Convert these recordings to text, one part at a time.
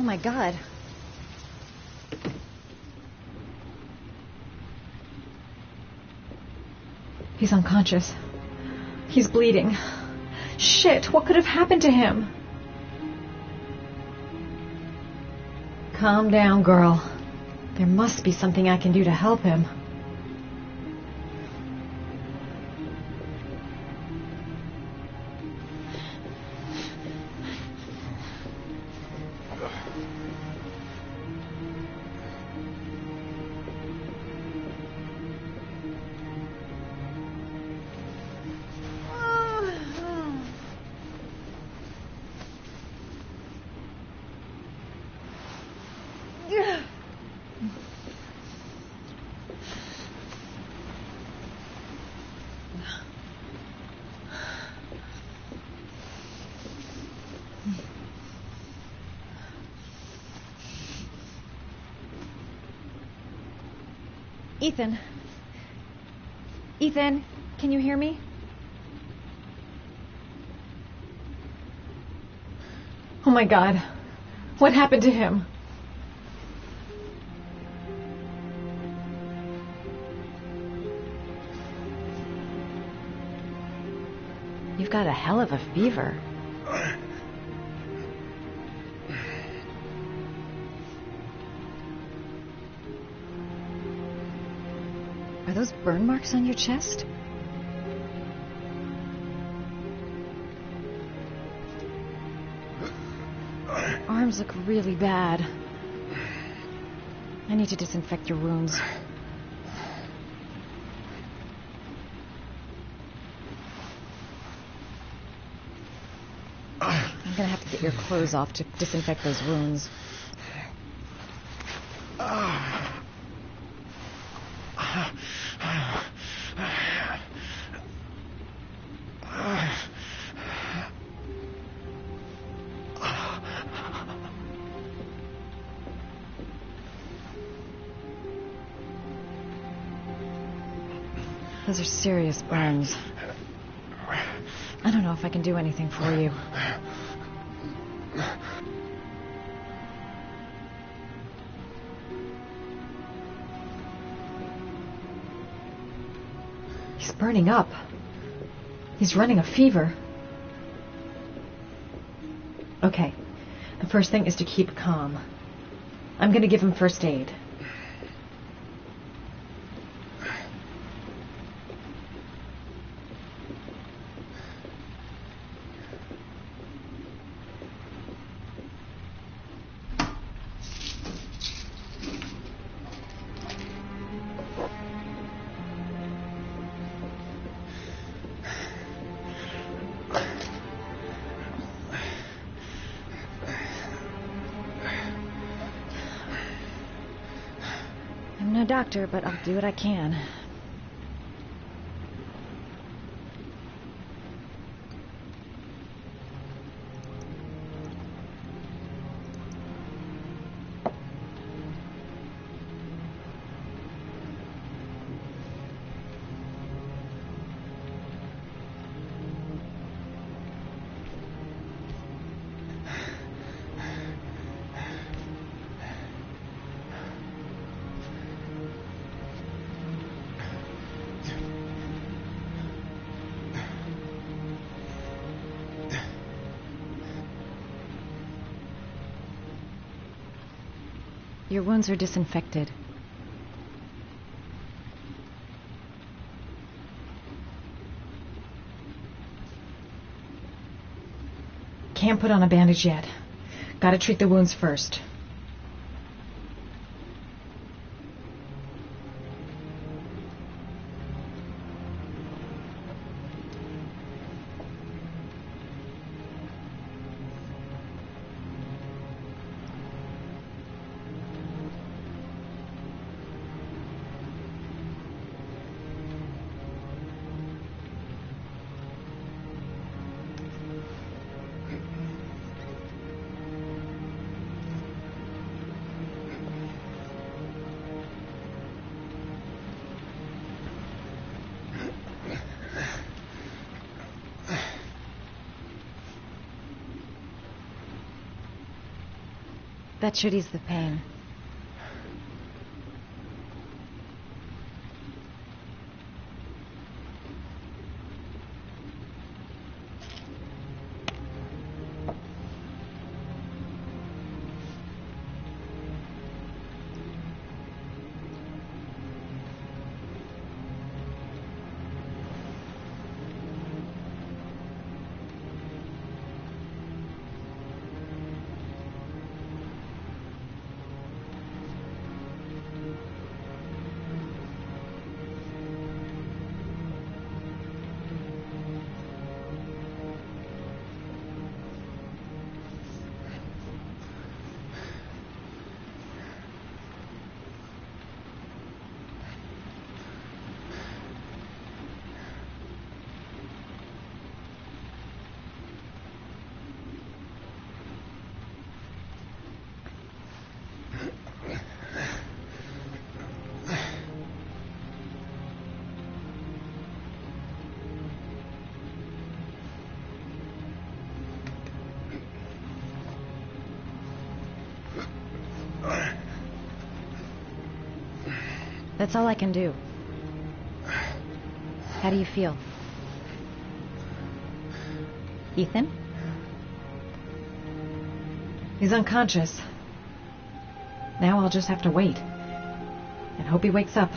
my God. He's unconscious. He's bleeding. Shit, what could have happened to him? Calm down, girl. There must be something I can do to help him. Ethan. Ethan, can you hear me? Oh my God. What happened to him? You've got a hell of a fever. Are those burn marks on your chest? Arms look really bad. I need to disinfect your wounds. I'm gonna have to get your clothes off to disinfect those wounds. Those are serious burns. I don't know if I can do anything for you. He's burning up. He's running a fever. Okay. The first thing is to keep calm. I'm going to give him first aid. I'm no doctor, but I'll do what I can. Your wounds are disinfected. Can't put on a bandage yet. Gotta treat the wounds first. That should ease the pain. That's all I can do. How do you feel? Ethan? He's unconscious. Now I'll just have to wait. And hope he wakes up.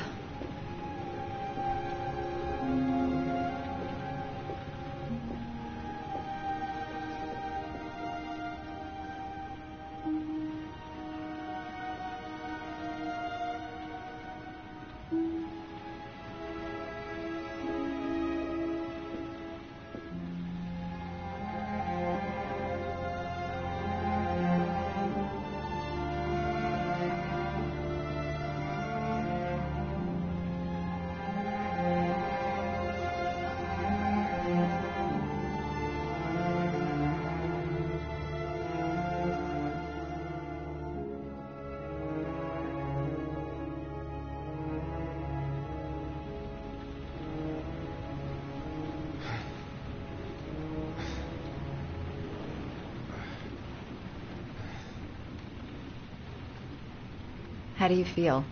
How do you feel?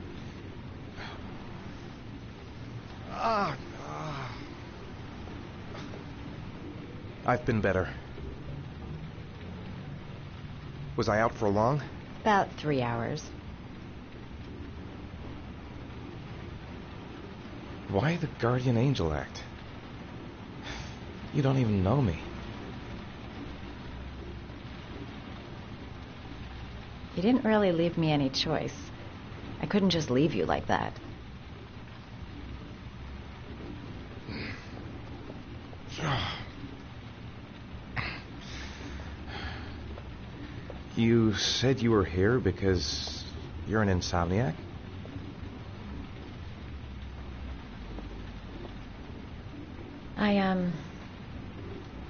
I've been better. Was I out for long? About 3 hours. Why the guardian angel act? You don't even know me. You didn't really leave me any choice. I couldn't just leave you like that. You said you were here because you're an insomniac?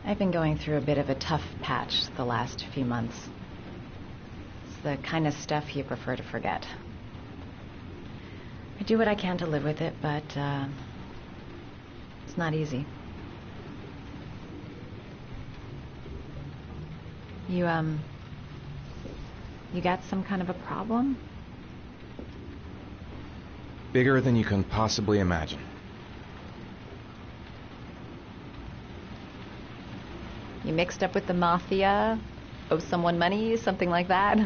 I've been going through a bit of a tough patch the last few months. It's the kind of stuff you prefer to forget. I do what I can to live with it, but it's not easy. You got some kind of a problem? Bigger than you can possibly imagine. You mixed up with the mafia? Owe someone money? Something like that?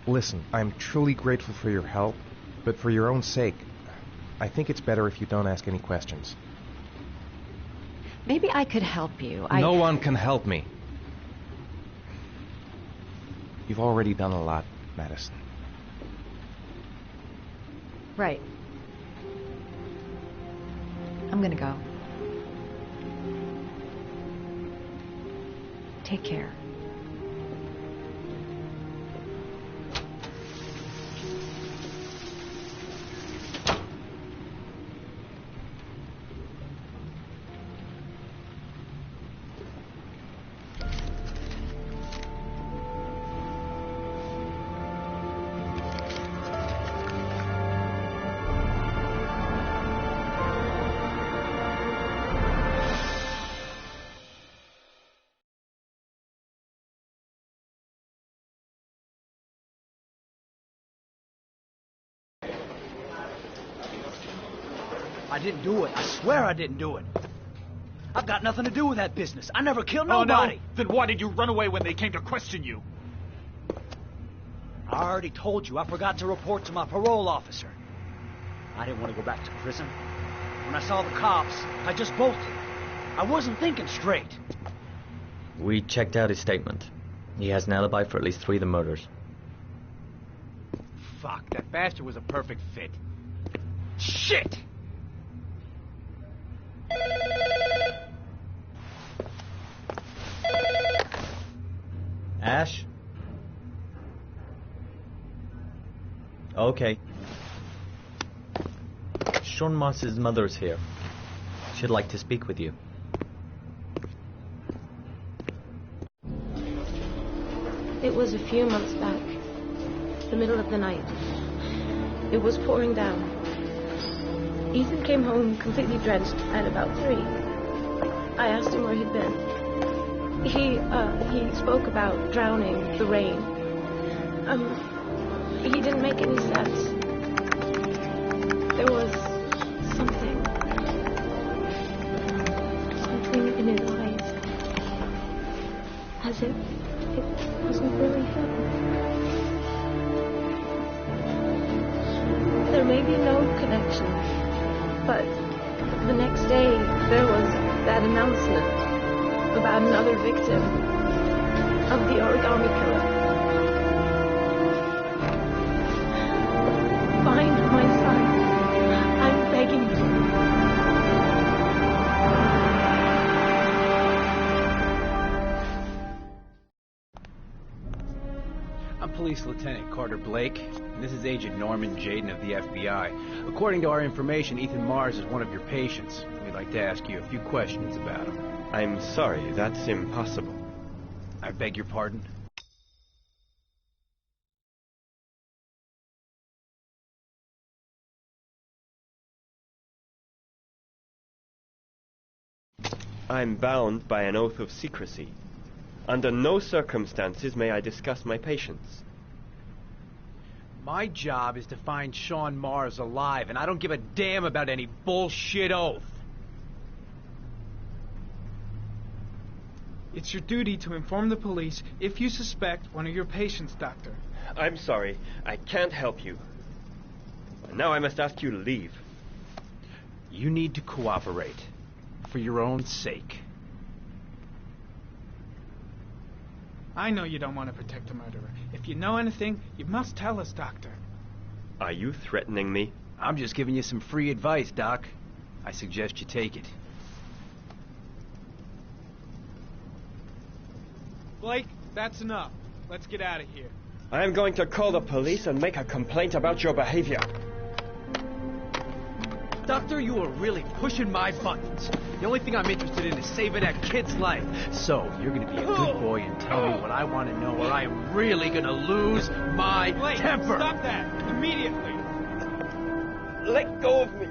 Listen, I'm truly grateful for your help, but for your own sake, I think it's better if you don't ask any questions. Maybe I could help you. No one can help me. You've already done a lot, Madison. Right. I'm gonna go. Take care. I didn't do it. I swear I didn't do it. I've got nothing to do with that business. I never killed nobody. Oh, no? Then why did you run away when they came to question you? I already told you I forgot to report to my parole officer. I didn't want to go back to prison. When I saw the cops, I just bolted. I wasn't thinking straight. We checked out his statement. He has an alibi for at least 3 of the murders. Fuck, that bastard was a perfect fit. Shit! Ash? Okay. Sean Mars's mother's here. She'd like to speak with you. It was a few months back, the middle of the night. It was pouring down. Ethan came home completely drenched at about 3. I asked him where he'd been. He spoke about drowning, the rain. He didn't make any sense. There was something in his eyes. As if it wasn't really him. There may be no connection, but the next day there was that announcement about another victim of the origami killer. Find my son. I'm begging you. I'm Police Lieutenant Carter Blake, and this is Agent Norman Jaden of the FBI. According to our information, Ethan Mars is one of your patients. We'd like to ask you a few questions about him. I'm sorry, that's impossible. I beg your pardon? I'm bound by an oath of secrecy. Under no circumstances may I discuss my patients. My job is to find Sean Mars alive, and I don't give a damn about any bullshit oath. It's your duty to inform the police if you suspect one of your patients, Doctor. I'm sorry, I can't help you. Now I must ask you to leave. You need to cooperate. For your own sake. I know you don't want to protect a murderer. If you know anything, you must tell us, Doctor. Are you threatening me? I'm just giving you some free advice, Doc. I suggest you take it. Blake, that's enough. Let's get out of here. I am going to call the police and make a complaint about your behavior. Doctor, you are really pushing my buttons. The only thing I'm interested in is saving that kid's life. So, you're gonna be a good boy and tell me what I want to know, or I am really gonna lose my Blake, temper. Stop that immediately. Let go of me.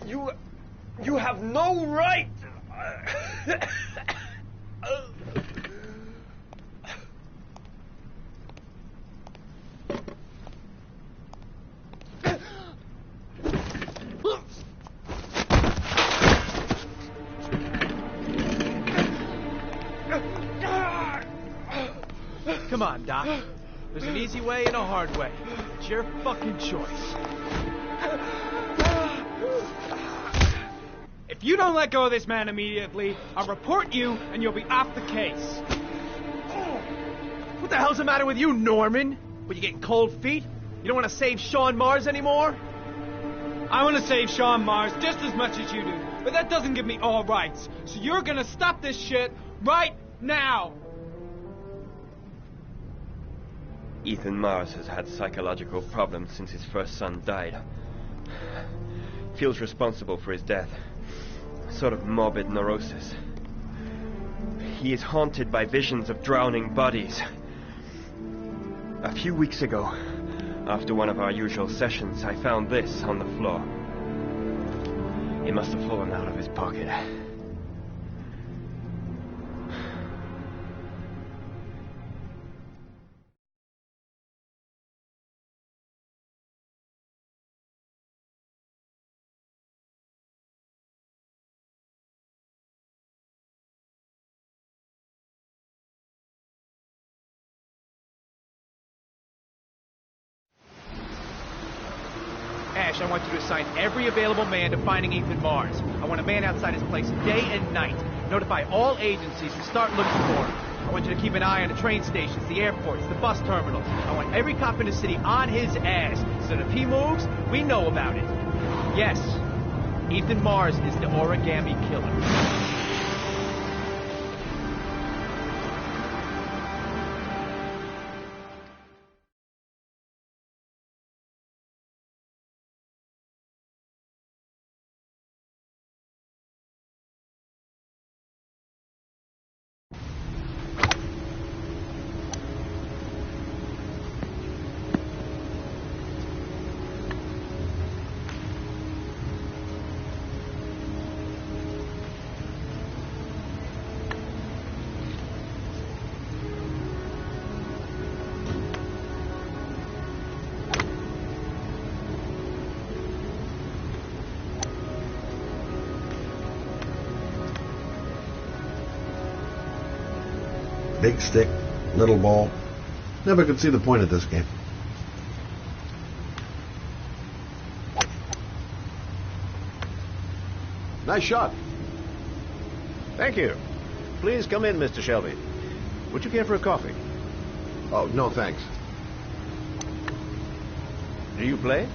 You have no right. Come on, Doc. There's an easy way and a hard way. It's your fucking choice. If you don't let go of this man immediately, I'll report you and you'll be off the case. What the hell's the matter with you, Norman? Were you getting cold feet? You don't want to save Sean Mars anymore? I want to save Sean Mars just as much as you do, but that doesn't give me all rights. So you're gonna stop this shit right now. Ethan Mars has had psychological problems since his first son died. Feels responsible for his death. A sort of morbid neurosis. He is haunted by visions of drowning bodies. A few weeks ago, after one of our usual sessions, I found this on the floor. It must have fallen out of his pocket. cash, I want you to assign every available man to finding Ethan Mars. I want a man outside his place day and night. Notify all agencies to start looking for him. I want you to keep an eye on the train stations, the airports, the bus terminals. I want every cop in the city on his ass, so that if he moves, we know about it. Yes, Ethan Mars is the origami killer. Big stick, little ball. Never could see the point of this game. Nice shot. Thank you. Please come in, Mr. Shelby. Would you care for a coffee? Oh, no thanks. Do you play?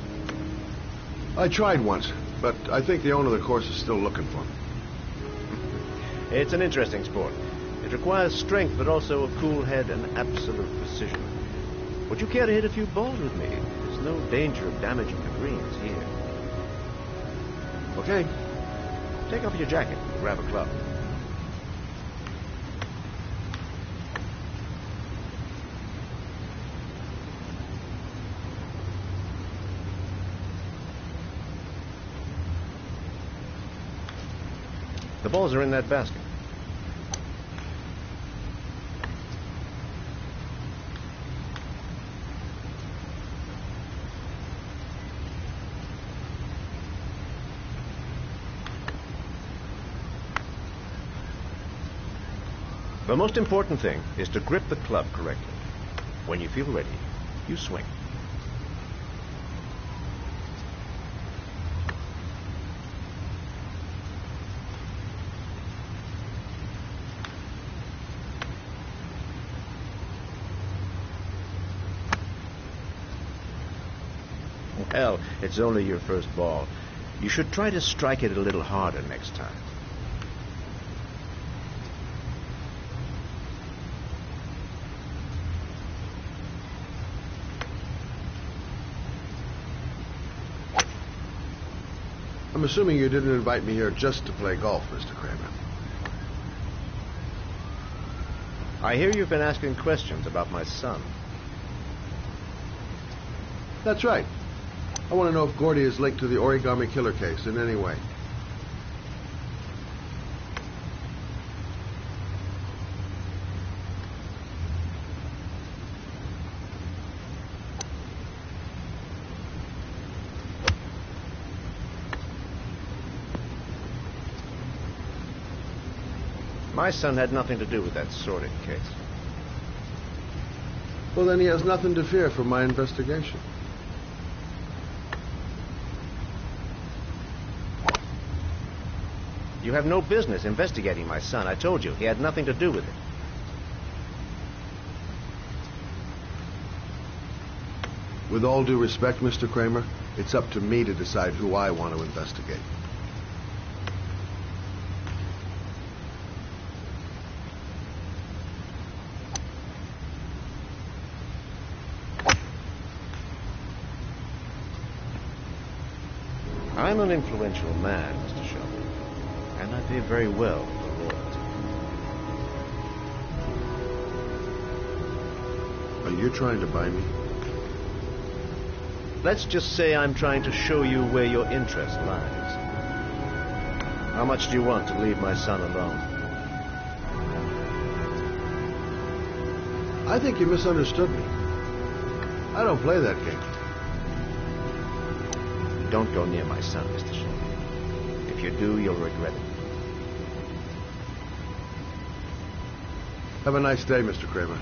I tried once, but I think the owner of the course is still looking for me. It's an interesting sport. It requires strength, but also a cool head and absolute precision. Would you care to hit a few balls with me? There's no danger of damaging the greens here. Okay. Take off your jacket and grab a club. The balls are in that basket. The most important thing is to grip the club correctly. When you feel ready, you swing. Well, it's only your first ball. You should try to strike it a little harder next time. I'm assuming you didn't invite me here just to play golf, Mr. Kramer. I hear you've been asking questions about my son. That's right. I want to know if Gordy is linked to the origami killer case in any way. My son had nothing to do with that sorting case. Well, then he has nothing to fear from my investigation. You have no business investigating my son. I told you, he had nothing to do with it. With all due respect, Mr. Kramer, it's up to me to decide who I want to investigate. I'm an influential man, Mr. Shelby, and I pay very well for loyalty. Are you trying to buy me? Let's just say I'm trying to show you where your interest lies. How much do you want to leave my son alone? I think you misunderstood me. I don't play that game. Don't go near my son, Mr. Shelby. If you do, you'll regret it. Have a nice day, Mr. Kramer.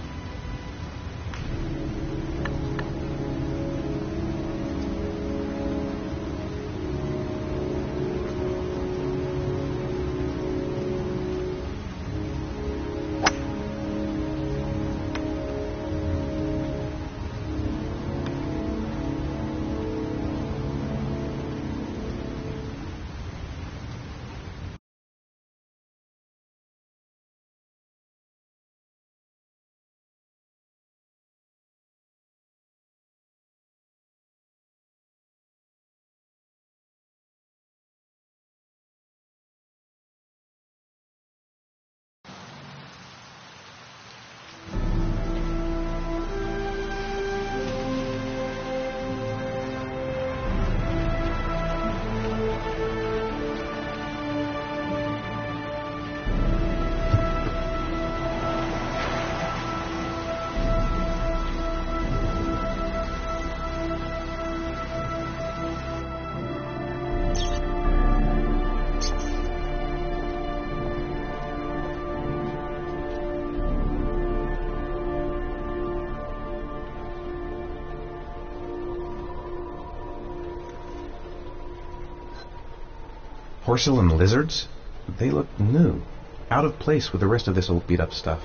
Porcelain lizards? They look new. Out of place with the rest of this old beat-up stuff.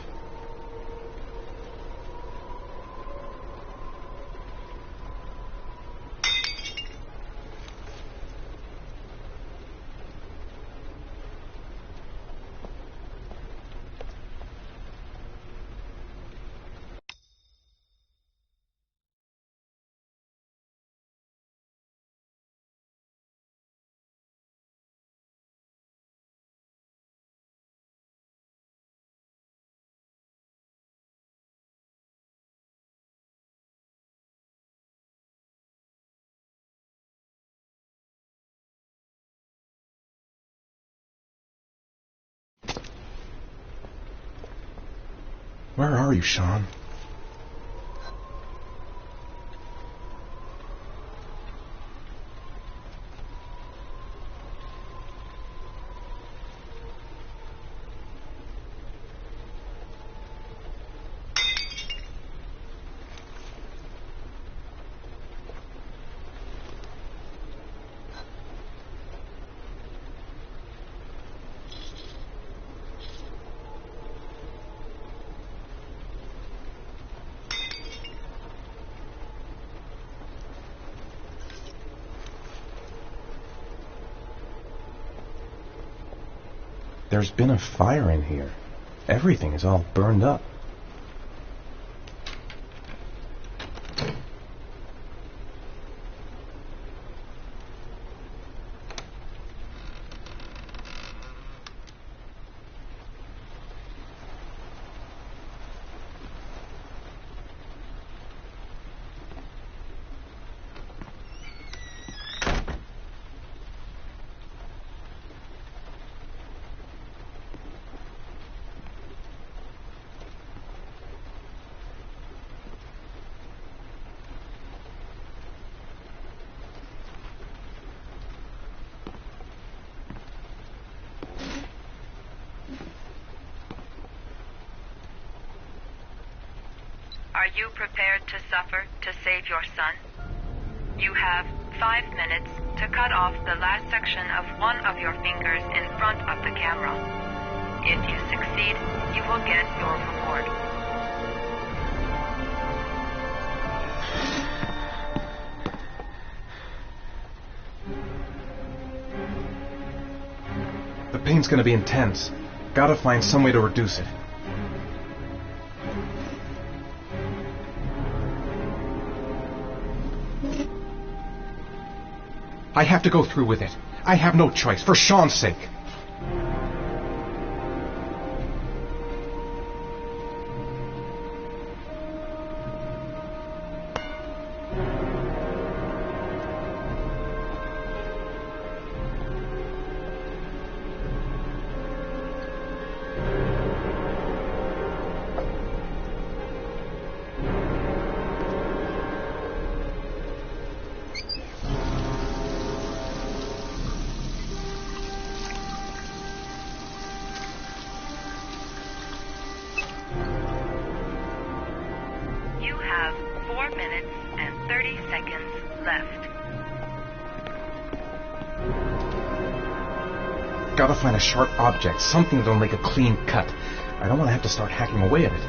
Where are you, Sean? There's been a fire in here. Everything is all burned up. Are you prepared to suffer to save your son? You have 5 minutes to cut off the last section of one of your fingers in front of the camera. If you succeed, you will get your reward. The pain's gonna be intense. Gotta find some way to reduce it. I have to go through with it. I have no choice, for Sean's sake. You have 4 minutes and 30 seconds left. Gotta find a sharp object, something that'll make a clean cut. I don't want to have to start hacking away at it.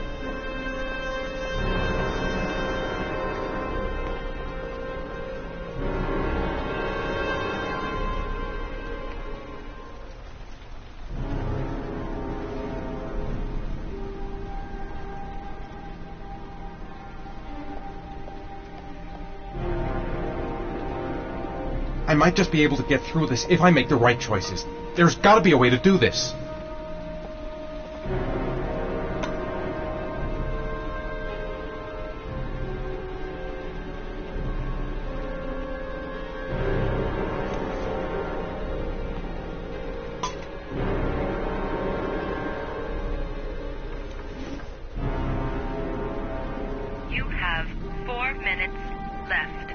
I might just be able to get through this if I make the right choices. There's gotta be a way to do this. You have 4 minutes left.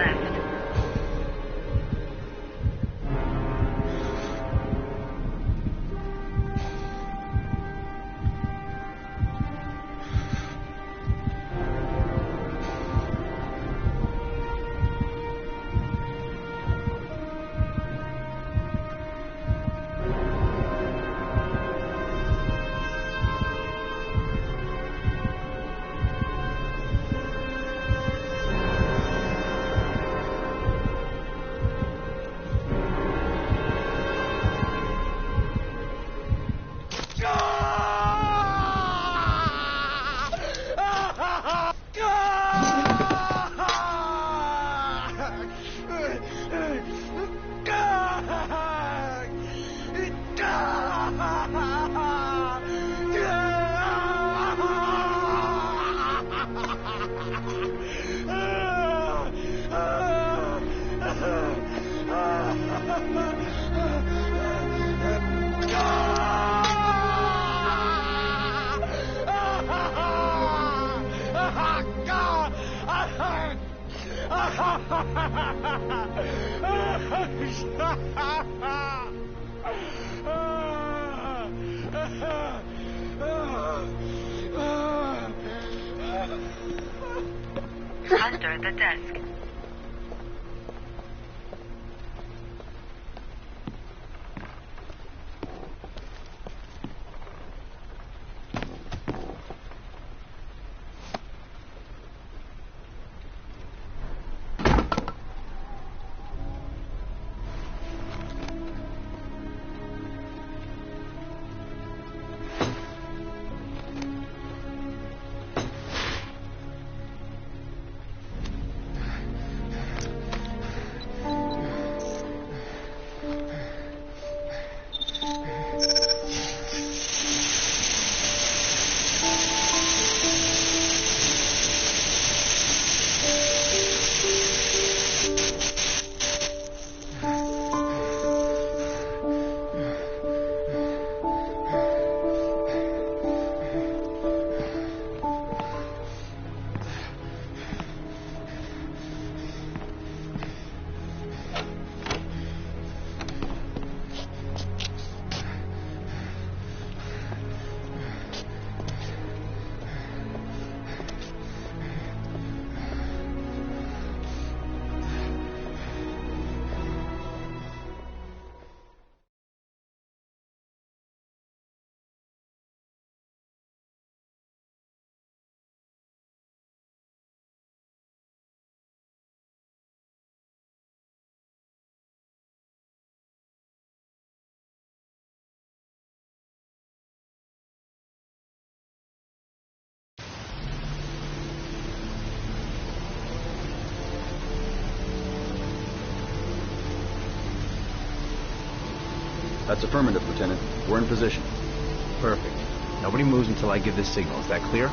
left. Under the desk. That's affirmative, Lieutenant. We're in position. Perfect. Nobody moves until I give the signal. Is that clear?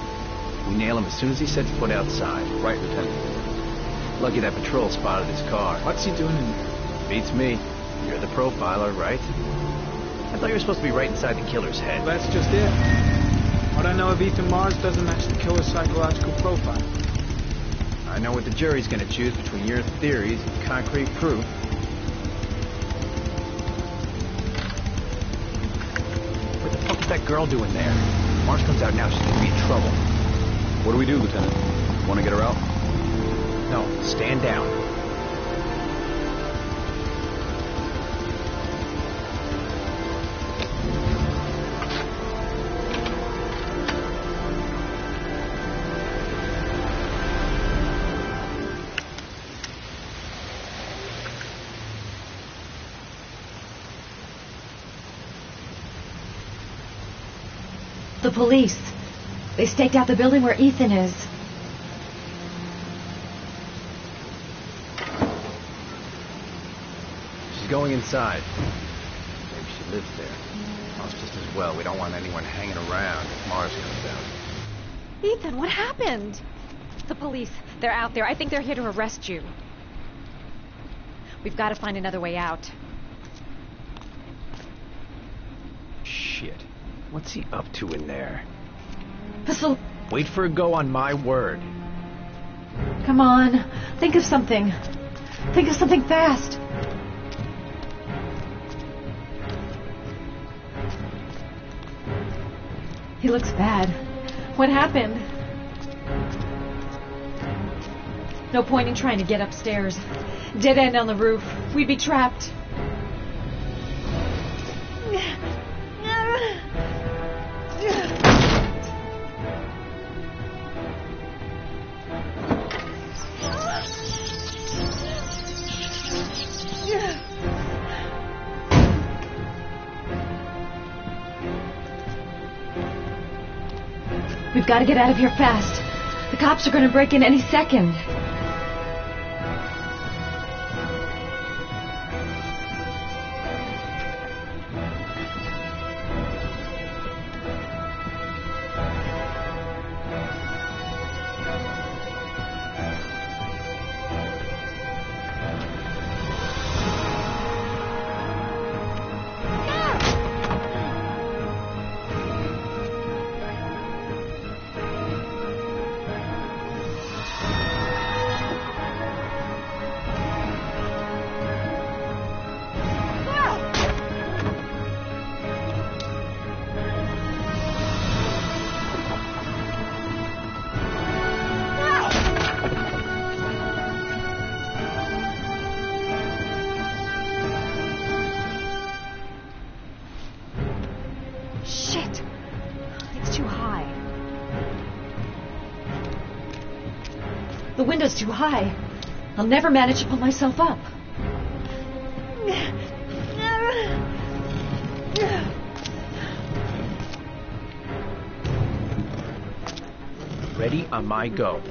We nail him as soon as he sets foot outside. Right, Lieutenant. Lucky that patrol spotted his car. What's he doing in there? Beats me. You're the profiler, right? I thought you were supposed to be right inside the killer's head. Well, that's just it. What I know of Ethan Mars doesn't match the killer's psychological profile. I know what the jury's gonna choose between your theories and concrete proof. What the fuck is that girl doing there? Mars comes out now, she's gonna be in trouble. What do we do, Lieutenant? Want to get her out? No, stand down. The police. They staked out the building where Ethan is. She's going inside. Maybe she lives there. Well, it's just as well. We don't want anyone hanging around if Mars comes out. Ethan, what happened? The police. They're out there. I think they're here to arrest you. We've got to find another way out. Shit. What's he up to in there? This'll... Wait for a go on my word. Come on. Think of something. Think of something fast. He looks bad. What happened? No point in trying to get upstairs. Dead end on the roof. We'd be trapped. We've got to get out of here fast. The cops are going to break in any second. Shit! It's too high. The window's too high. I'll never manage to pull myself up. Ready on my go.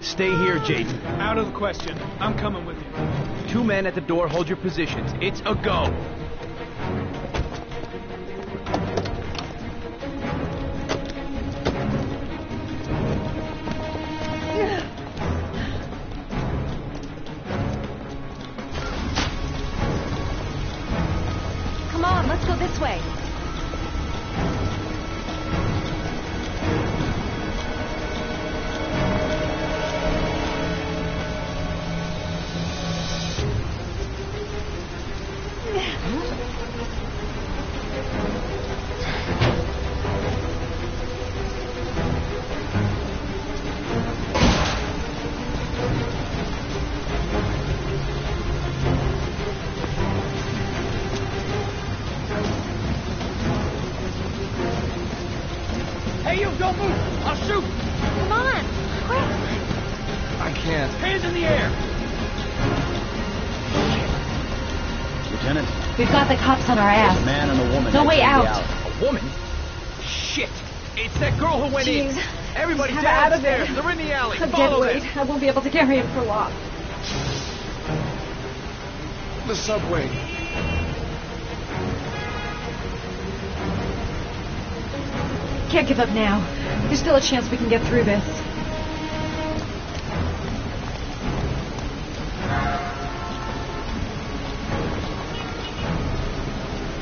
Stay here, Jason. Out of the question. I'm coming with you. 2 men at the door, hold your positions. It's a go. Come on, let's go this way. Hey, you, don't move! I'll shoot! Come on, quick! I can't. Hands in the air! Lieutenant, We've got the cops on our there's ass. a man and a woman. No way exiting the out. alley. A woman? Shit! It's that girl who went in. Jeez. Everybody Let's have out of downstairs. there. They're in the alley. I'm Follow dead them. weight. I won't be able to carry him for long. The subway. Can't give up now. There's still a chance we can get through this.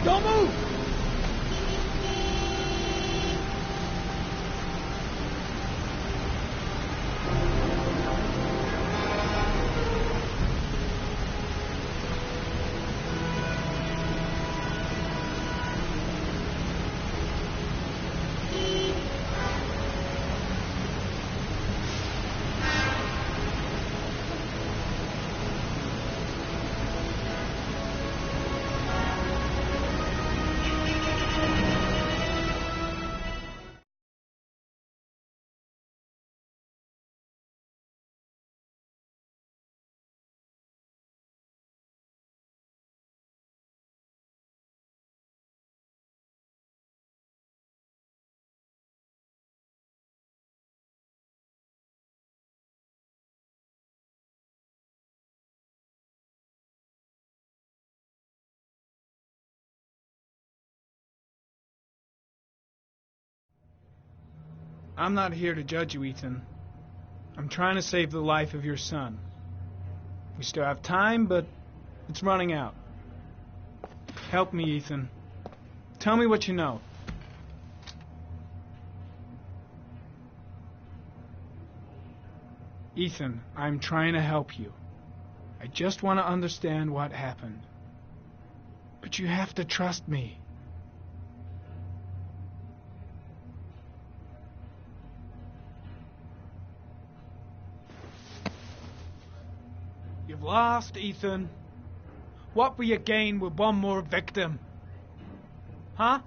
Don't move! I'm not here to judge you, Ethan. I'm trying to save the life of your son. We still have time, but it's running out. Help me, Ethan. Tell me what you know. Ethan, I'm trying to help you. I just want to understand what happened. But you have to trust me. You've lost, Ethan. What will you gain with one more victim? Huh?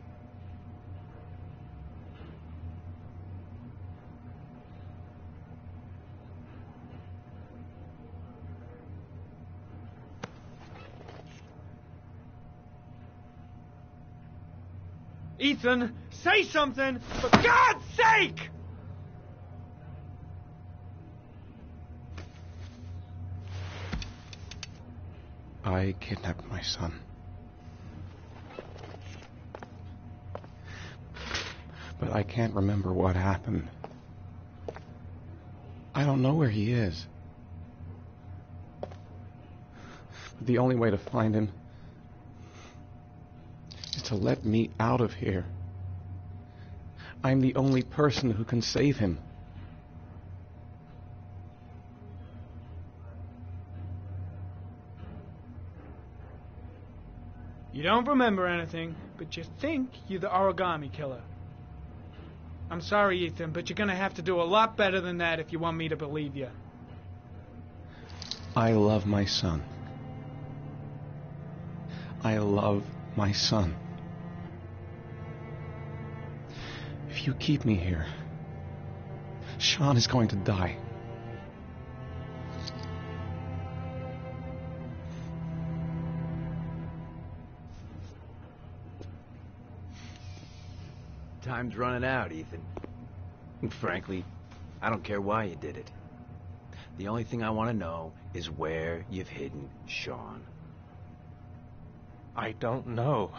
Ethan, say something, for God's sake! I kidnapped my son. But I can't remember what happened. I don't know where he is. The only way to find him is to let me out of here. I'm the only person who can save him. You don't remember anything, but you think you're the origami killer. I'm sorry, Ethan, but you're gonna have to do a lot better than that if you want me to believe you. I love my son. I love my son. If you keep me here, Sean is going to die. Time's running out, Ethan. And frankly, I don't care why you did it. The only thing I want to know is where you've hidden Sean. I don't know.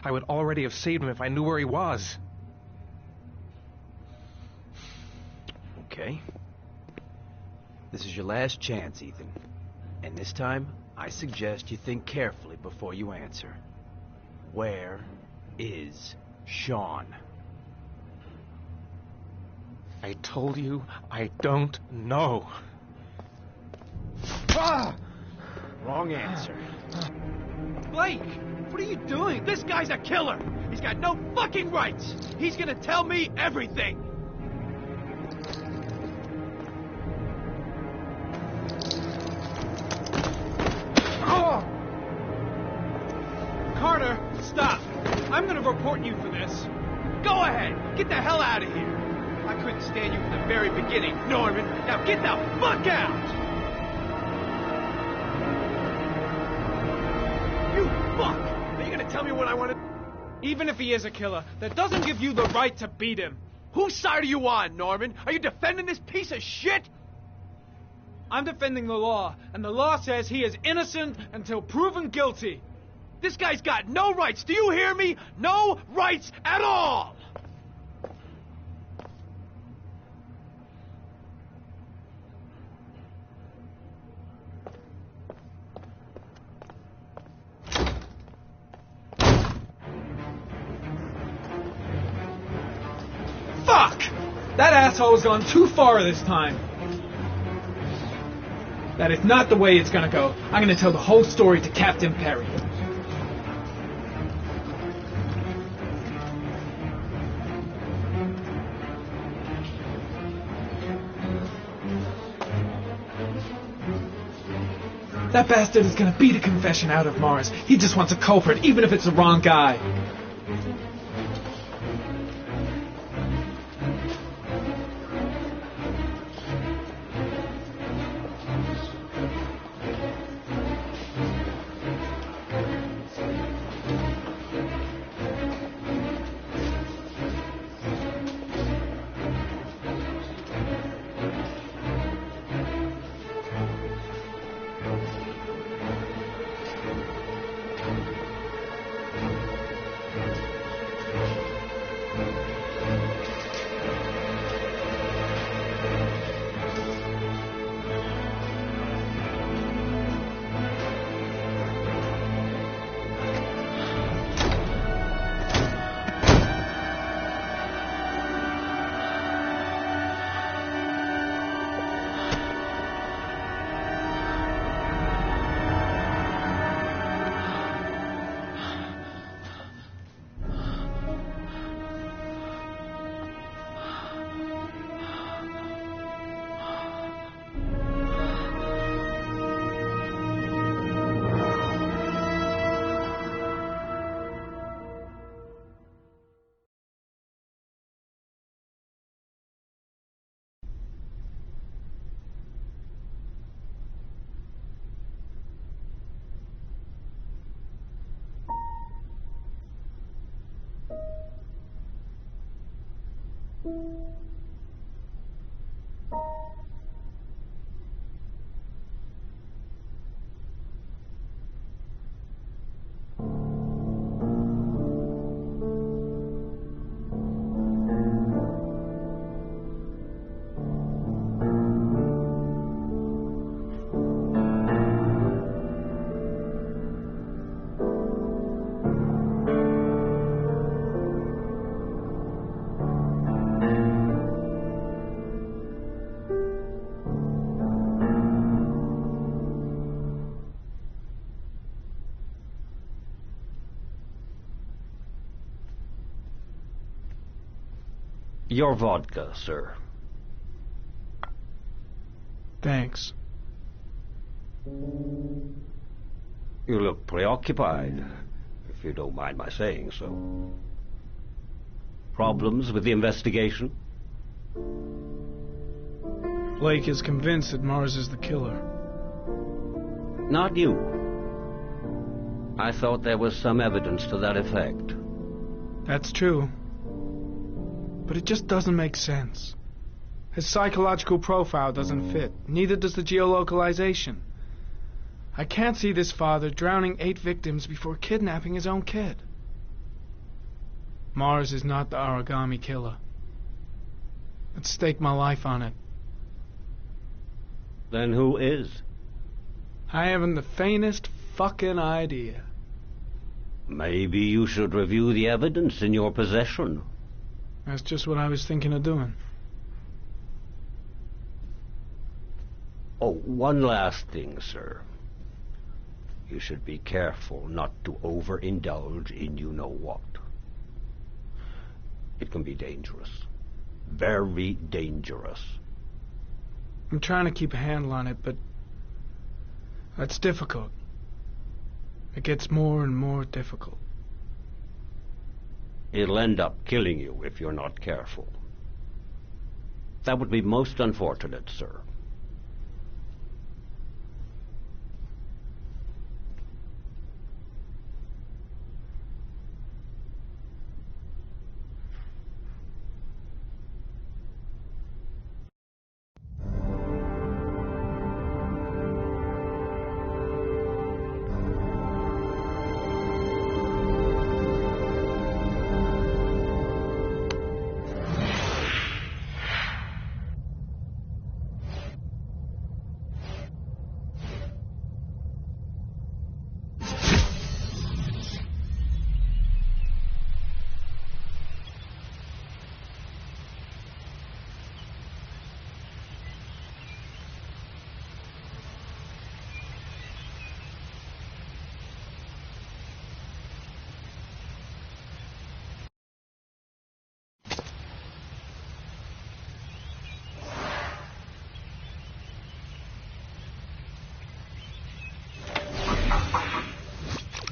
I would already have saved him if I knew where he was. Okay. This is your last chance, Ethan. And this time, I suggest you think carefully before you answer. Where is Sean? I told you I don't know. Ah! Wrong answer. Blake, what are you doing? This guy's a killer. He's got no fucking rights. He's gonna tell me everything. Oh! Carter, stop. I'm gonna report you for this. Go ahead. Get the hell out of here. I couldn't stand you from the very beginning, Norman. Now get the fuck out! You fuck! Are you gonna tell me what I want to... Even if he is a killer, that doesn't give you the right to beat him. Whose side are you on, Norman? Are you defending this piece of shit? I'm defending the law, and the law says he is innocent until proven guilty. This guy's got no rights. Do you hear me? No rights at all! Fuck! That asshole has gone too far this time. That is not the way it's gonna go. I'm gonna tell the whole story to Captain Perry. That bastard is gonna beat a confession out of Mars. He just wants a culprit, even if it's the wrong guy. Your vodka, sir. Thanks. You look preoccupied, if you don't mind my saying so. Problems with the investigation? Blake is convinced that Mars is the killer. Not you. I thought there was some evidence to that effect. That's true. But it just doesn't make sense. His psychological profile doesn't fit. Neither does the geolocalization. I can't see this father drowning 8 victims before kidnapping his own kid. Mars is not the origami killer. I'd stake my life on it. Then who is? I haven't the faintest fucking idea. Maybe you should review the evidence in your possession. That's just what I was thinking of doing. Oh, one last thing, sir. You should be careful not to overindulge in you-know-what. It can be dangerous. Very dangerous. I'm trying to keep a handle on it, but that's difficult. It gets more and more difficult. It'll end up killing you if you're not careful. That would be most unfortunate, sir.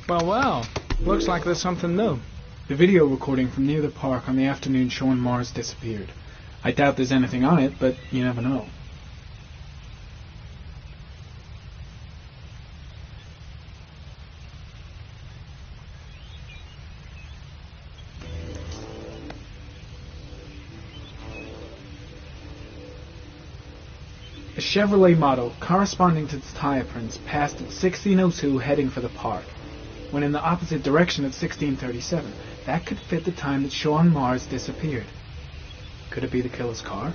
Well, looks like there's something new. The video recording from near the park on the afternoon showing Mars disappeared. I doubt there's anything on it, but you never know. A Chevrolet model corresponding to the tire prints passed at 1602 heading for the park, when in the opposite direction at 1637. That could fit the time that Sean Mars disappeared. Could it be the killer's car?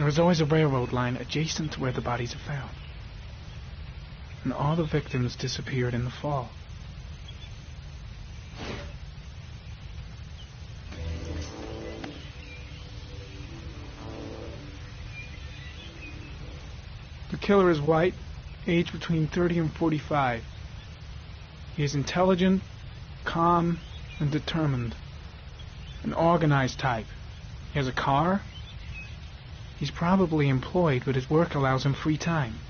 There is always a railroad line adjacent to where the bodies are found. And all the victims disappeared in the fall. The killer is white, aged between 30 and 45. He is intelligent, calm, and determined. An organized type. He has a car. He's probably employed, but his work allows him free time.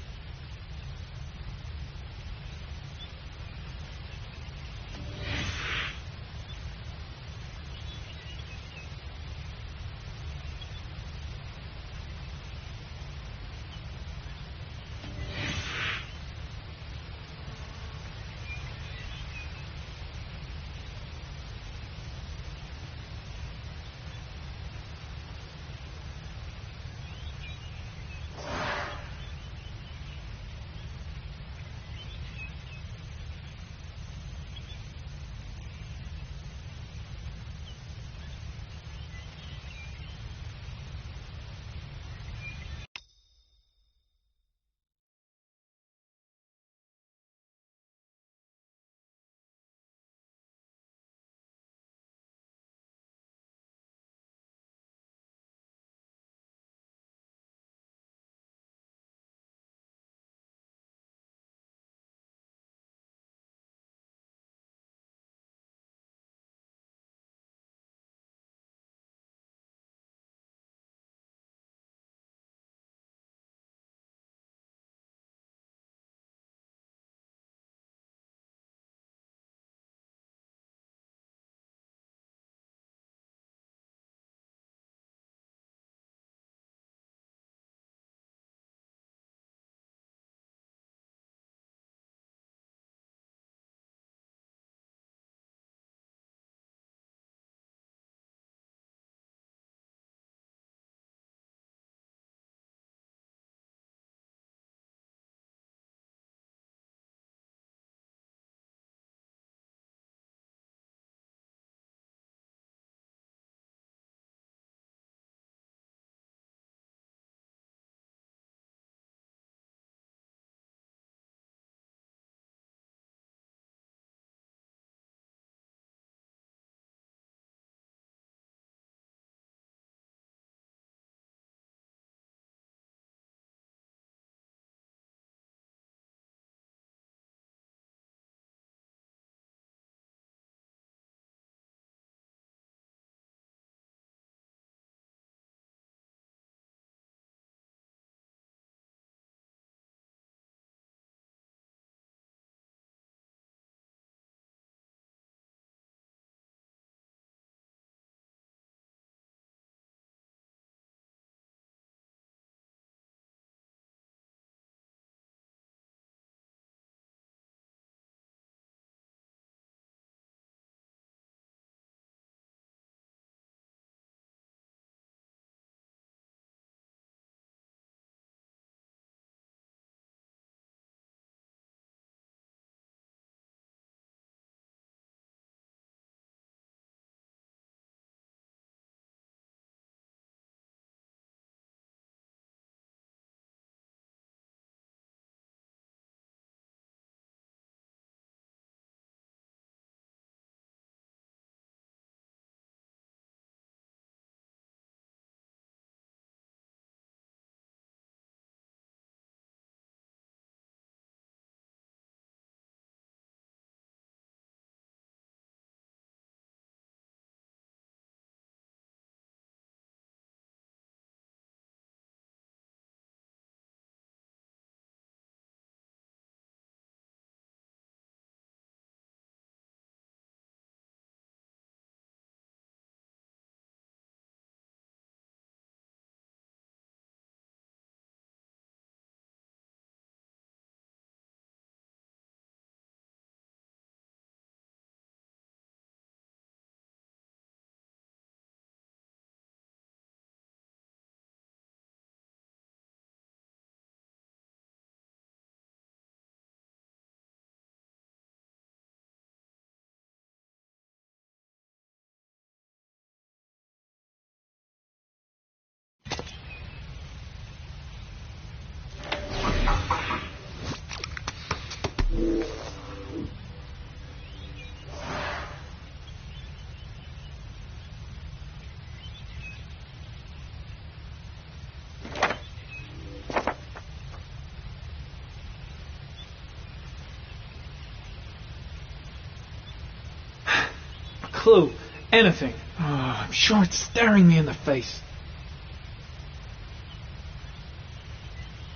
clue. Anything. Oh, I'm sure it's staring me in the face.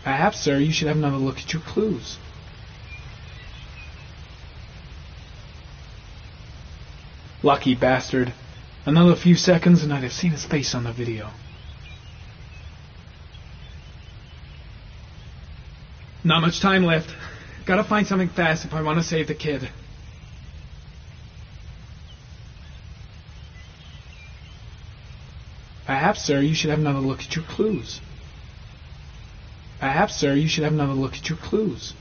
Perhaps, sir, you should have another look at your clues. Lucky bastard. Another few seconds and I'd have seen his face on the video. Not much time left. Gotta find something fast if I want to save the kid. Perhaps, sir, you should have another look at your clues. Perhaps, sir, you should have another look at your clues.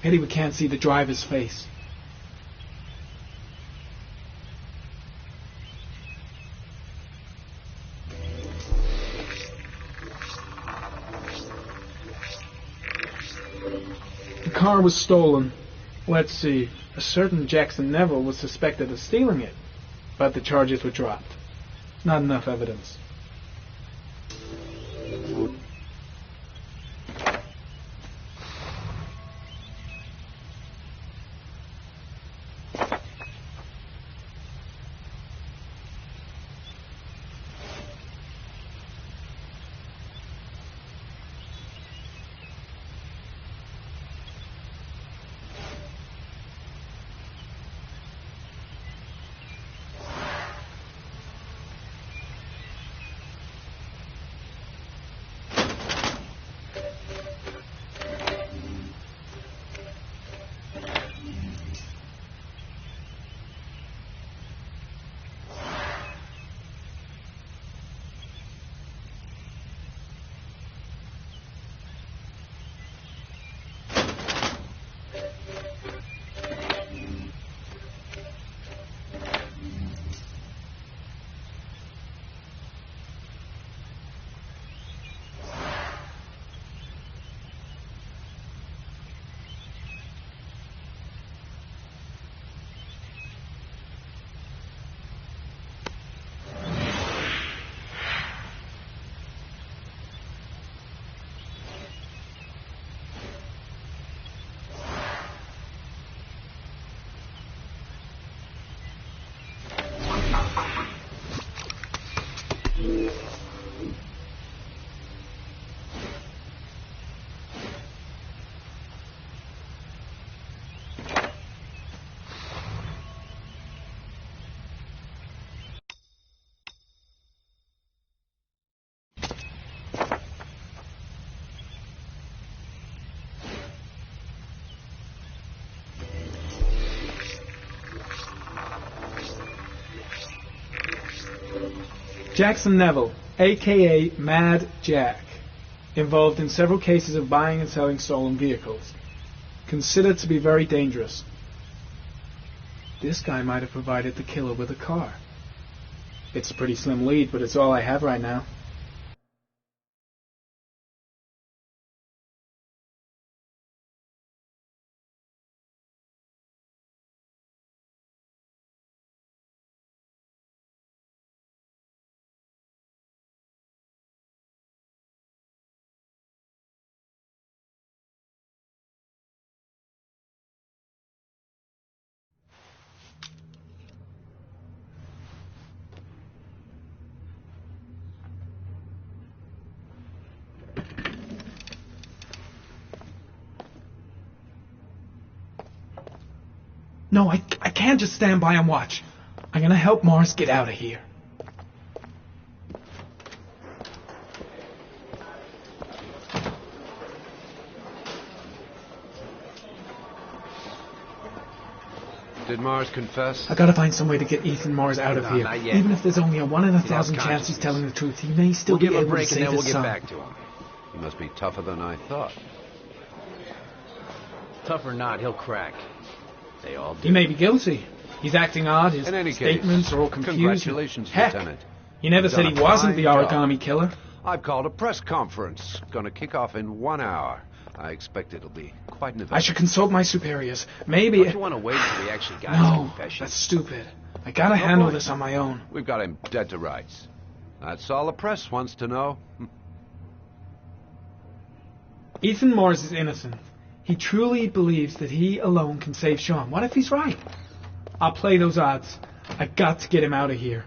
Pity we can't see the driver's face. The car was stolen. Let's see. A certain Jackson Neville was suspected of stealing it, but the charges were dropped. Not enough evidence. Jackson Neville, a.k.a. Mad Jack, involved in several cases of buying and selling stolen vehicles. Considered to be very dangerous. This guy might have provided the killer with a car. It's a pretty slim lead, but it's all I have right now. No, I can't just stand by and watch. I'm gonna help Mars get out of here. Did Mars confess? I gotta find some way to get Ethan Mars out of No, here. not yet. Even if there's only a 1 in 1,000 He lost chance he's telling the truth, he may still We'll be give him a able to break and save then we'll his get son. back to him. He must be tougher than I thought. Tough or not, he'll crack. They all do. He may be guilty. He's acting odd. His In any statements case, are all confused. Congratulations, Heck, Lieutenant. he never You've said done he a wasn't the fine job. origami killer. I've called a press conference. Gonna kick off in 1 hour. I expect it'll be quite an event. I should consult my superiors. Maybe... Don't you want to wait till we actually got his No, confession? that's stupid. I gotta No handle point. this on my own. We've got him dead to rights. That's all the press wants to know. Ethan Mars is innocent. He truly believes that he alone can save Sean. What if he's right? I'll play those odds. I got to get him out of here.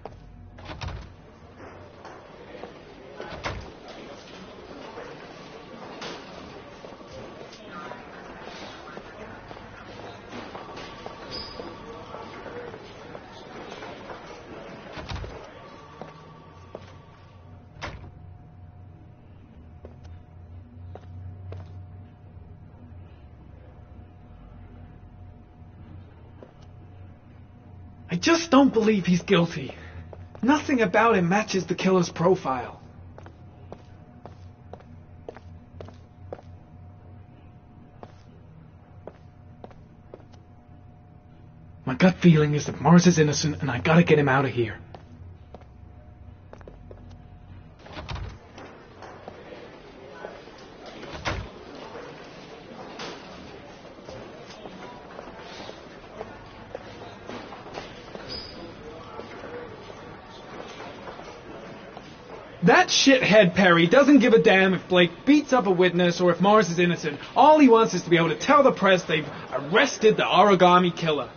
I just don't believe he's guilty. Nothing about him matches the killer's profile. My gut feeling is that Mars is innocent and I gotta get him out of here. That shithead Perry doesn't give a damn if Blake beats up a witness or if Mars is innocent. All he wants is to be able to tell the press they've arrested the origami killer.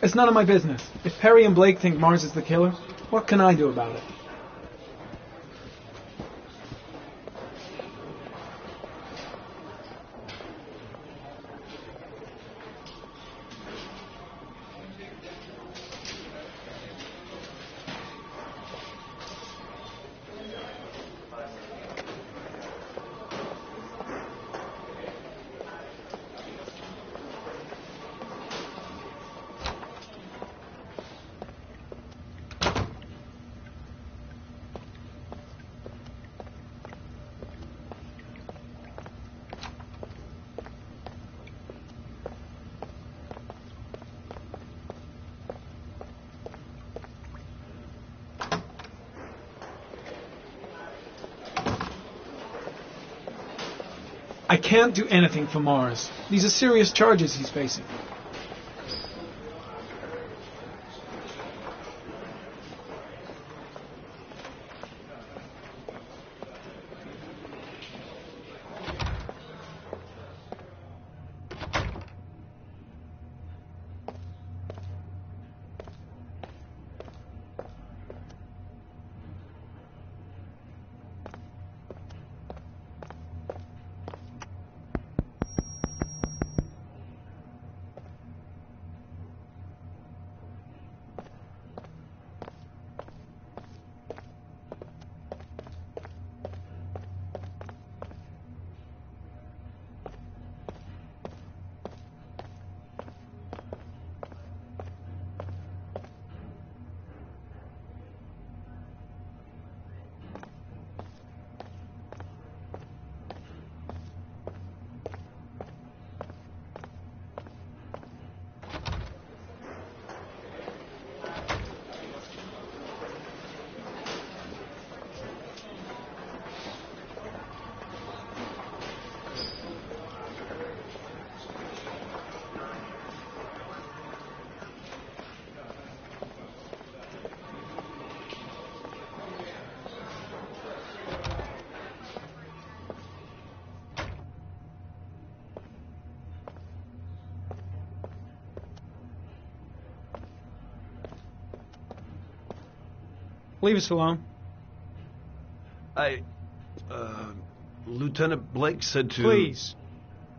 It's none of my business. If Perry and Blake think Mars is the killer, what can I do about it? I can't do anything for Mars. These are serious charges he's facing. Leave us alone. Lieutenant Blake said to... Please,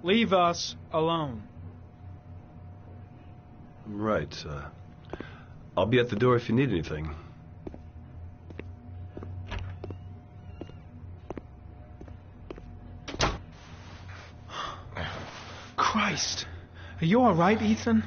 leave us alone. Right. I'll be at the door if you need anything. Christ. Are you all right, Ethan?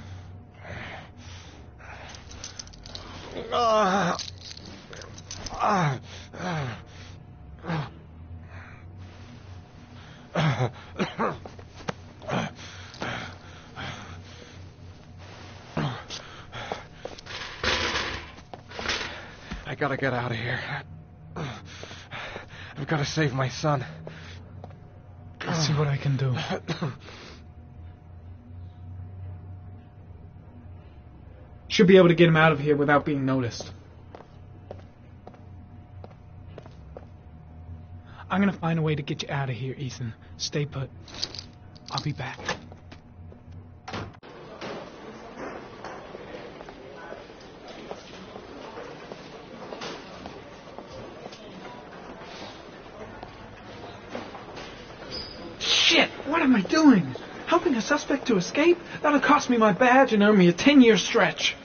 I gotta get out of here. I've gotta save my son. I'll see what I can do. Should be able to get him out of here without being noticed. I'm gonna find a way to get you out of here, Ethan. Stay put. I'll be back. Shit! What am I doing? Helping a suspect to escape? That'll cost me my badge and earn me a 10-year stretch.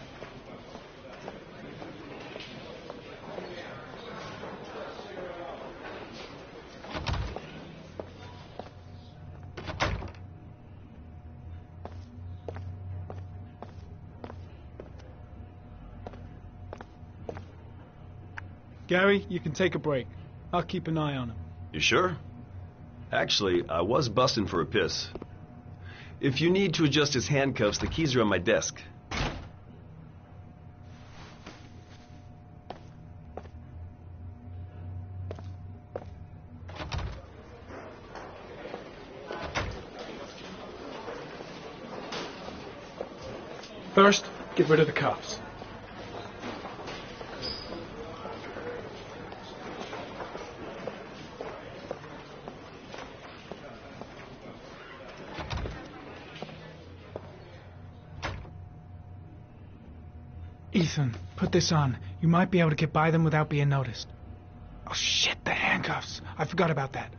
Gary, you can take a break. I'll keep an eye on him. You sure? Actually, I was busting for a piss. If you need to adjust his handcuffs, the keys are on my desk. First, get rid of the cuffs. Ethan, put this on. You might be able to get by them without being noticed. Oh shit, the handcuffs. I forgot about that.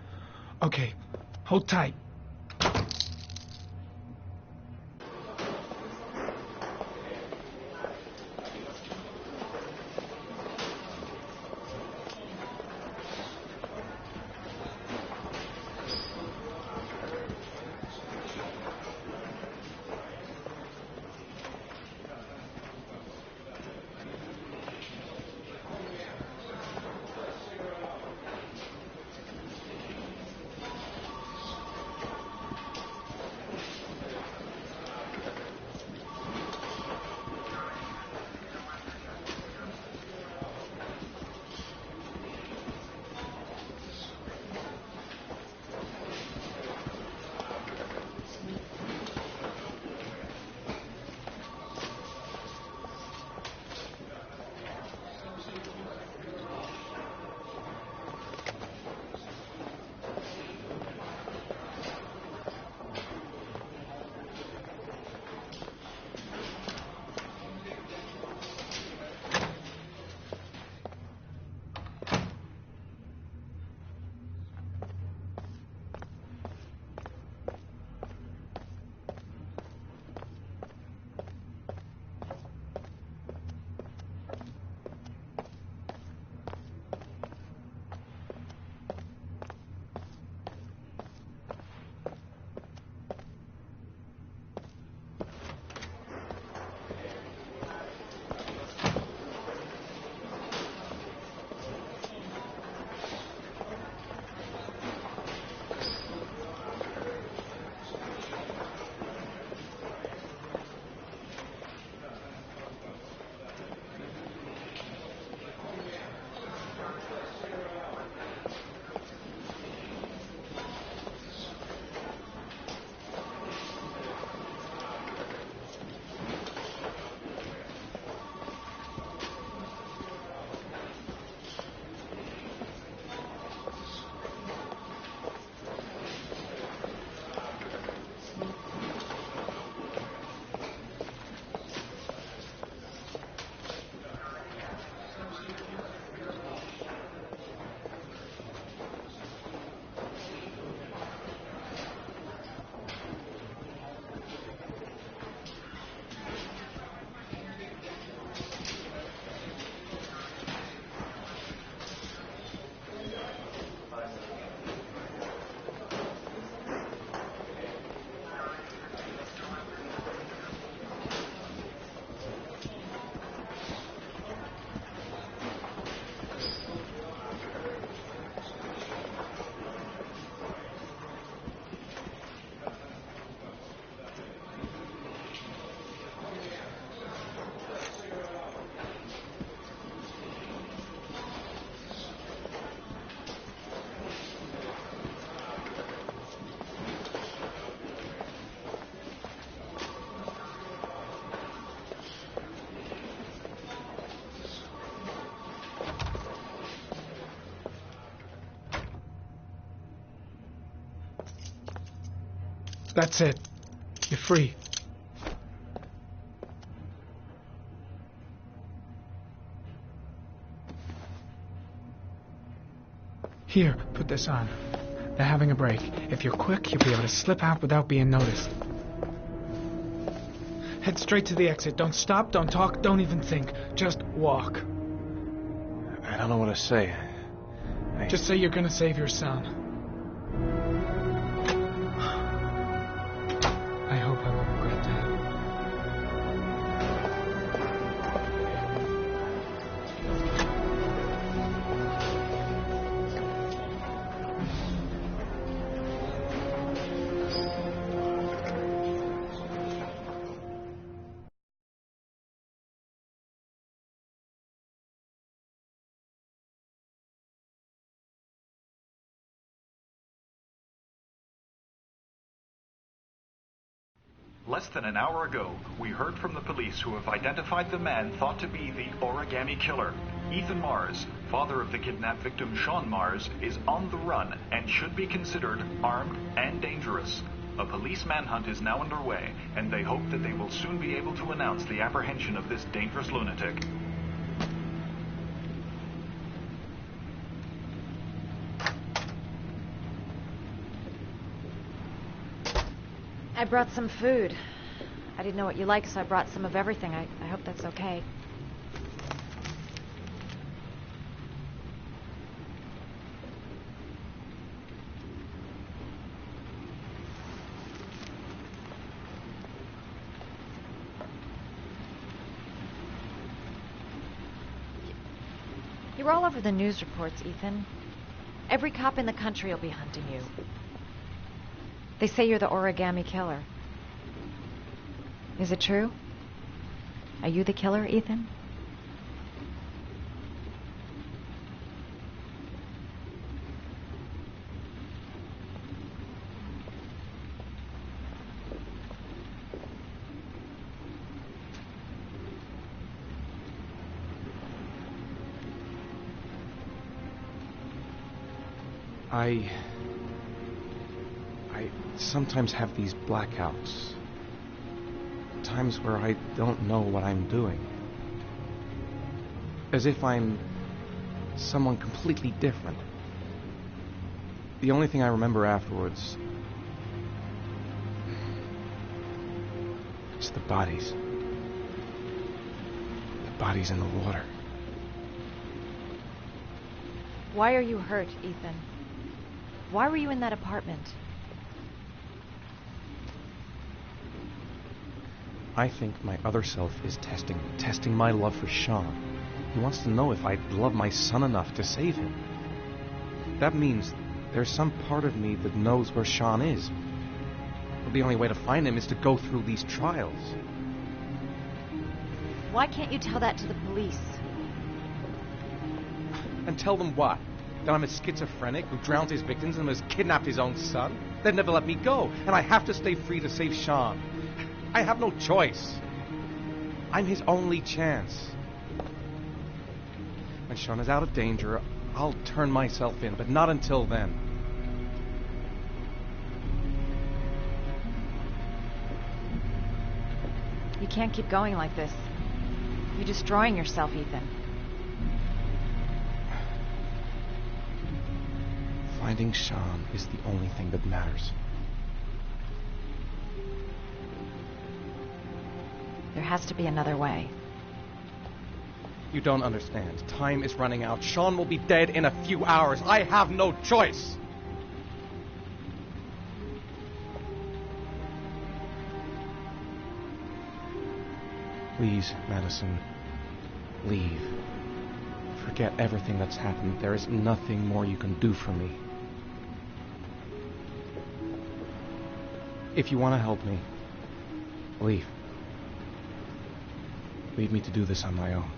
Okay, hold tight. That's it. You're free. Here, put this on. They're having a break. If you're quick, you'll be able to slip out without being noticed. Head straight to the exit. Don't stop, don't talk, don't even think. Just walk. I don't know what to say. Just say you're gonna save your son. I hope I won't regret that. Less than an hour ago, we heard from the police who have identified the man thought to be the origami killer. Ethan Mars, father of the kidnapped victim Sean Mars, is on the run and should be considered armed and dangerous. A police manhunt is now underway, and they hope that they will soon be able to announce the apprehension of this dangerous lunatic. I brought some food. I didn't know what you like, so I brought some of everything. I hope that's okay. You're all over the news reports, Ethan. Every cop in the country will be hunting you. They say you're the origami killer. Is it true? Are you the killer, Ethan? I sometimes have these blackouts. Times where I don't know what I'm doing. As if I'm someone completely different. The only thing I remember afterwards is the bodies. The bodies in the water. Why are you hurt, Ethan? Why were you in that apartment? I think my other self is testing my love for Sean. He wants to know if I love my son enough to save him. That means there's some part of me that knows where Sean is. But the only way to find him is to go through these trials. Why can't you tell that to the police? And tell them what? That I'm a schizophrenic who drowns his victims and has kidnapped his own son? They'd never let me go, and I have to stay free to save Sean. I have no choice. I'm his only chance. When Sean is out of danger, I'll turn myself in, but not until then. You can't keep going like this. You're destroying yourself, Ethan. Finding Sean is the only thing that matters. There has to be another way. You don't understand. Time is running out. Sean will be dead in a few hours. I have no choice. Please, Madison, leave. Forget everything that's happened. There is nothing more you can do for me. If you want to help me, leave. Leave me to do this on my own.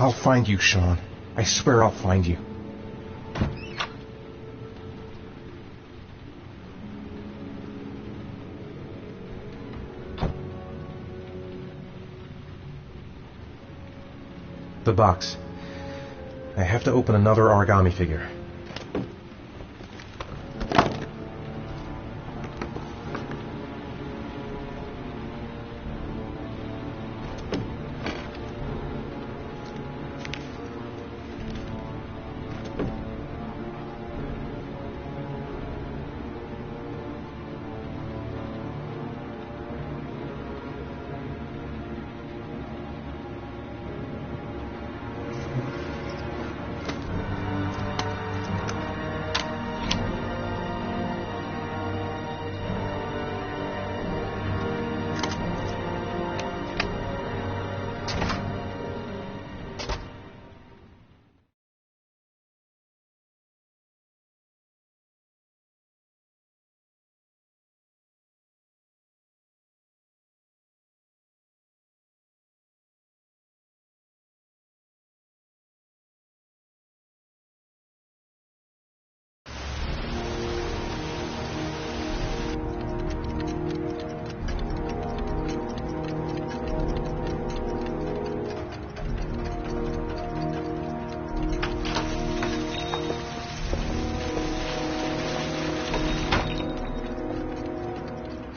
I'll find you, Sean. I swear I'll find you. The box. I have to open another origami figure.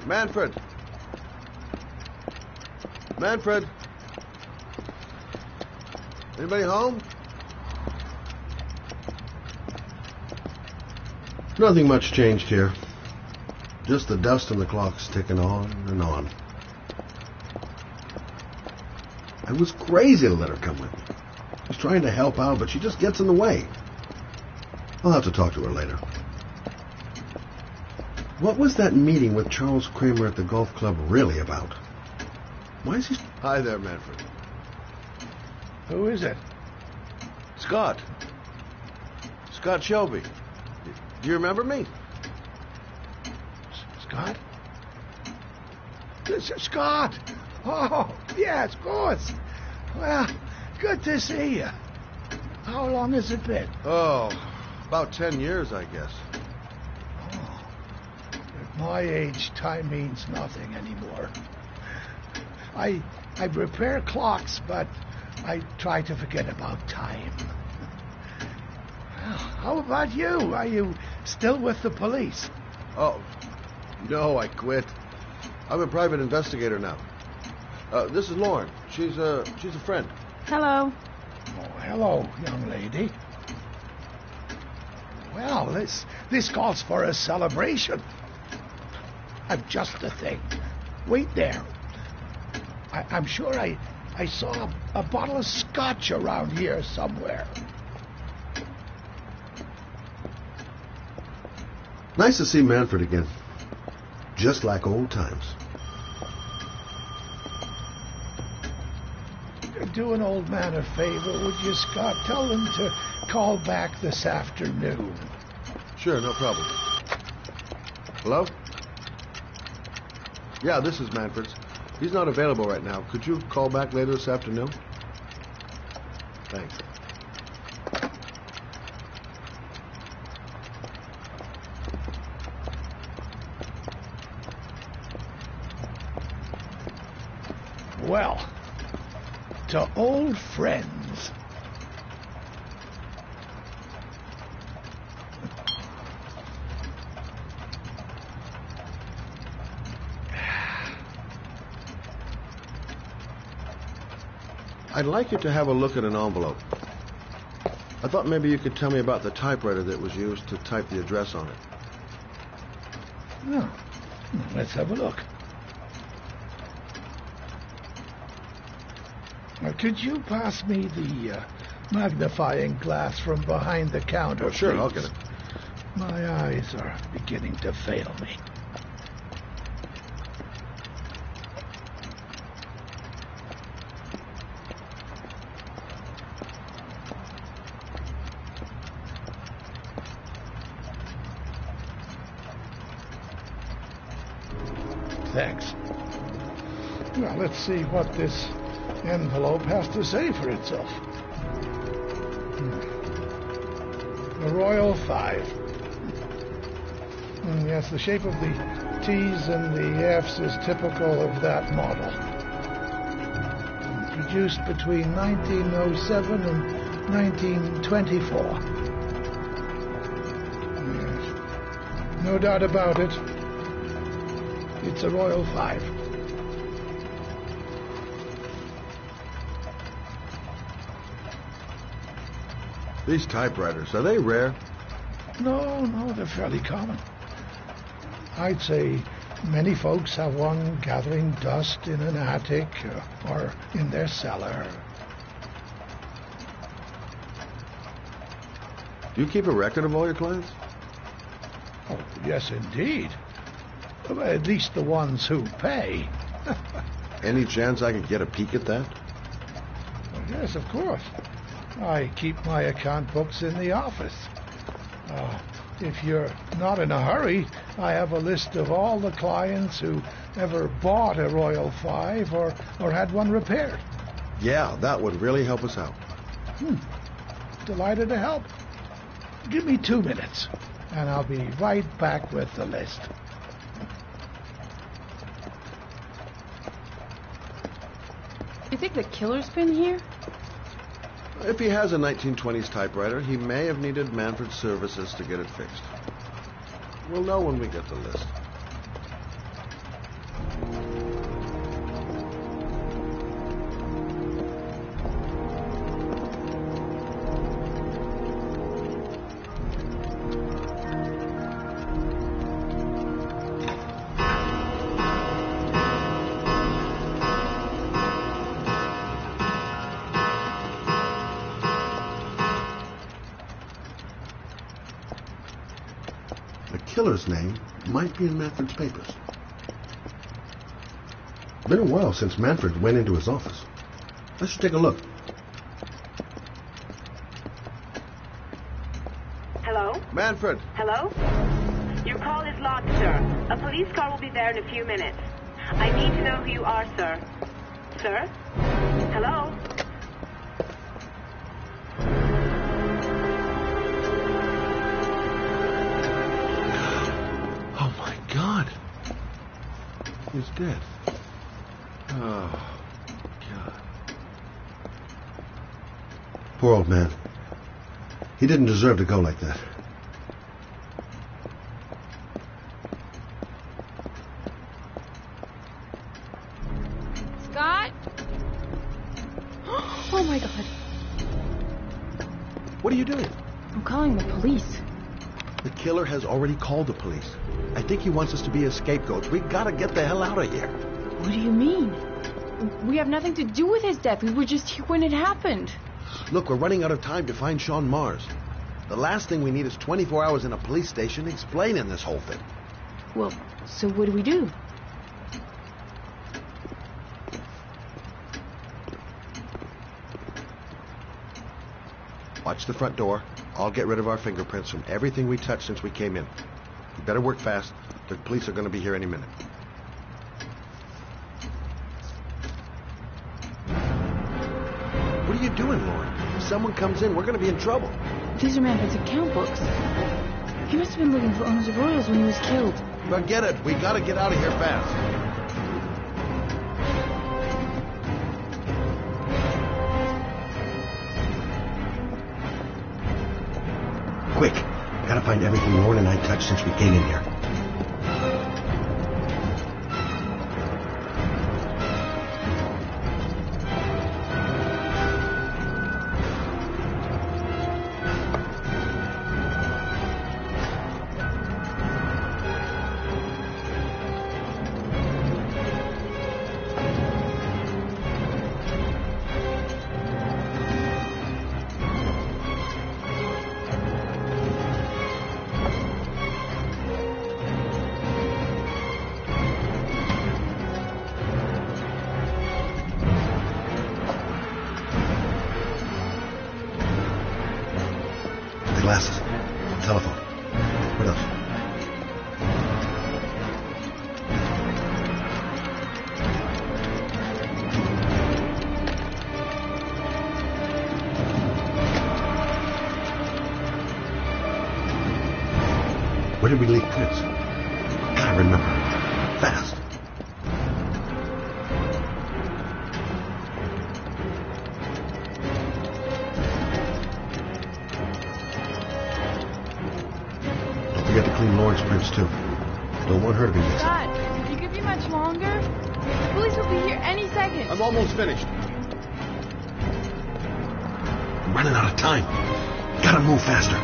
Manfred! Manfred! Anybody home? Nothing much changed here. Just the dust and the clocks ticking on and on. I was crazy to let her come with me. She's trying to help out, but she just gets in the way. I'll have to talk to her later. What was that meeting with Charles Kramer at the golf club really about? Why is he... Hi there, Manfred. Who is it? Scott. Scott Shelby. Do you remember me? Scott? Scott! Oh, yes, of course. Well, good to see you. How long has it been? Oh, about 10 years, I guess. At my age, time means nothing anymore. I repair clocks, but I try to forget about time. Well, how about you? Are you still with the police? Oh, no, I quit. I'm a private investigator now. This is Lauren. She's a friend. Hello. Oh, hello, young lady. Well, this calls for a celebration. I'm just the thing. Wait there. I'm sure I saw a bottle of scotch around here somewhere. Nice to see Manfred again. Just like old times. Do an old man a favor, would you, Scott? Tell him to call back this afternoon. Sure, no problem. Hello? Yeah, this is Manfred's. He's not available right now. Could you call back later this afternoon? Thanks. Well, to old friends. I'd like you to have a look at an envelope. I thought maybe you could tell me about the typewriter that was used to type the address on it. Oh, let's have a look. Now, could you pass me the magnifying glass from behind the counter, sure, please? I'll get it. My eyes are beginning to fail me. Thanks. Well, let's see what this envelope has to say for itself. The Royal 5. Yes, the shape of the T's and the F's is typical of that model. Produced between 1907 and 1924. Yes. No doubt about it. It's a Royal 5. These typewriters, are they rare? No, they're fairly common. I'd say many folks have one gathering dust in an attic or in their cellar. Do you keep a record of all your clients? Oh, yes, indeed. At least the ones who pay. Any chance I could get a peek at that? Well, yes, of course. I keep my account books in the office. If you're not in a hurry, I have a list of all the clients who ever bought a Royal 5 or had one repaired. Yeah, that would really help us out. Delighted to help. Give me 2 minutes, and I'll be right back with the list. You think the killer's been here? If he has a 1920s typewriter, he may have needed Manfred's services to get it fixed. We'll know when we get the list. The killer's name might be in Manfred's papers. Been a while since Manfred went into his office. I should take a look. Hello? Manfred! Hello? Your call is logged, sir. A police car will be there in a few minutes. I need to know who you are, sir. Sir? Hello? Oh my God! He's dead. Oh, God. Poor old man. He didn't deserve to go like that. Scott? Oh my God. What are you doing? I'm calling the police. The killer has already called the police. I think he wants us to be his scapegoats. We gotta get the hell out of here. What do you mean? We have nothing to do with his death. We were just here when it happened. Look, we're running out of time to find Sean Mars. The last thing we need is 24 hours in a police station explaining this whole thing. Well, so what do we do? Watch the front door. I'll get rid of our fingerprints from everything we touched since we came in. You better work fast. The police are going to be here any minute. What are you doing, Lauren? If someone comes in, we're going to be in trouble. These are Manfred's account books. He must have been looking for owners of Royals when he was killed. Forget it. We got to get out of here fast. Quick. Gotta find everything Lauren and I touched since we came in here. Glasses. Telephone. What else? Where did we leave Prince? Gotta remember. Fast. Don't forget to clean Lauren's prints, too. Don't want her to be missed. God, if you could be much longer, the police will be here any second. I'm almost finished. I'm running out of time. Gotta move faster.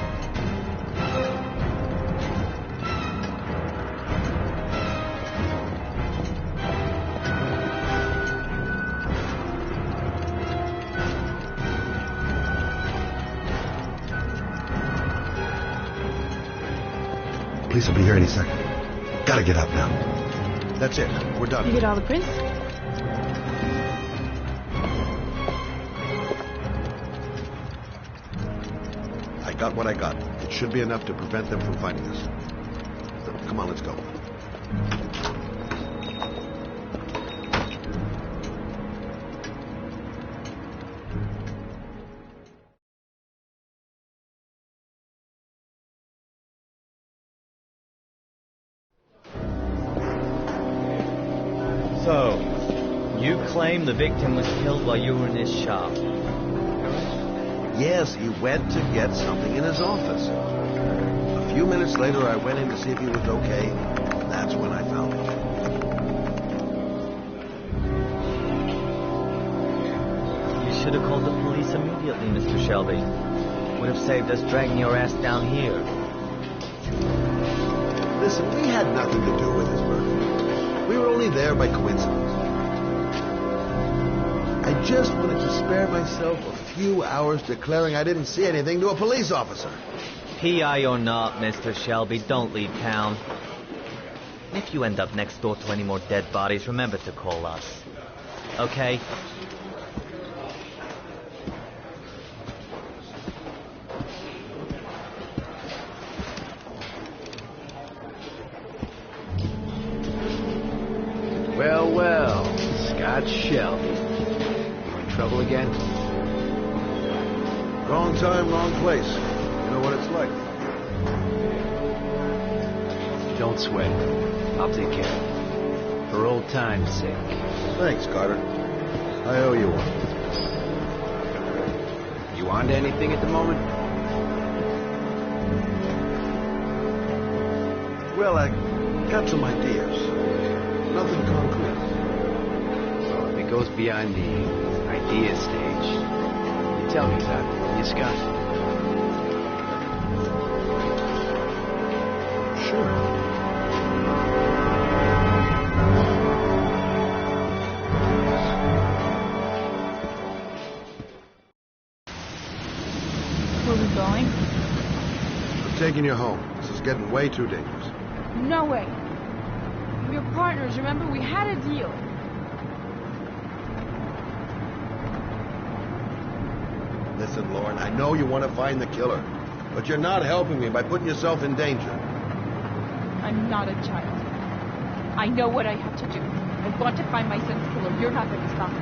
Police will be here any second. Gotta get up now. That's it. We're done. You get all the prints? I got what I got. It should be enough to prevent them from finding us. Come on, let's go. So, you claim the victim was killed while you were in his shop. Yes, he went to get something in his office. A few minutes later, I went in to see if he was okay. That's when I found him. You should have called the police immediately, Mr. Shelby. Would have saved us dragging your ass down here. Listen, we had nothing to do with his murder. We were only there by coincidence. I just wanted to spare myself a few hours declaring I didn't see anything to a police officer. PI or not, Mr. Shelby, don't leave town. If you end up next door to any more dead bodies, remember to call us. Okay? Well, well, Scott Shelby. You in trouble again? Wrong time, wrong place. You know what it's like. Don't sweat. I'll take care of it. For old time's sake. Thanks, Carter. I owe you one. You on to anything at the moment? Well, I got some ideas. Nothing concrete. Well, if it goes beyond the idea stage, you tell me about it, will you, Scott? Sure. Where are we going? I'm taking you home. This is getting way too dangerous. No way. We're partners, remember? We had a deal. Listen, Lauren, I know you want to find the killer, but you're not helping me by putting yourself in danger. I'm not a child. I know what I have to do. I want to find my son's killer. You're not going to stop me.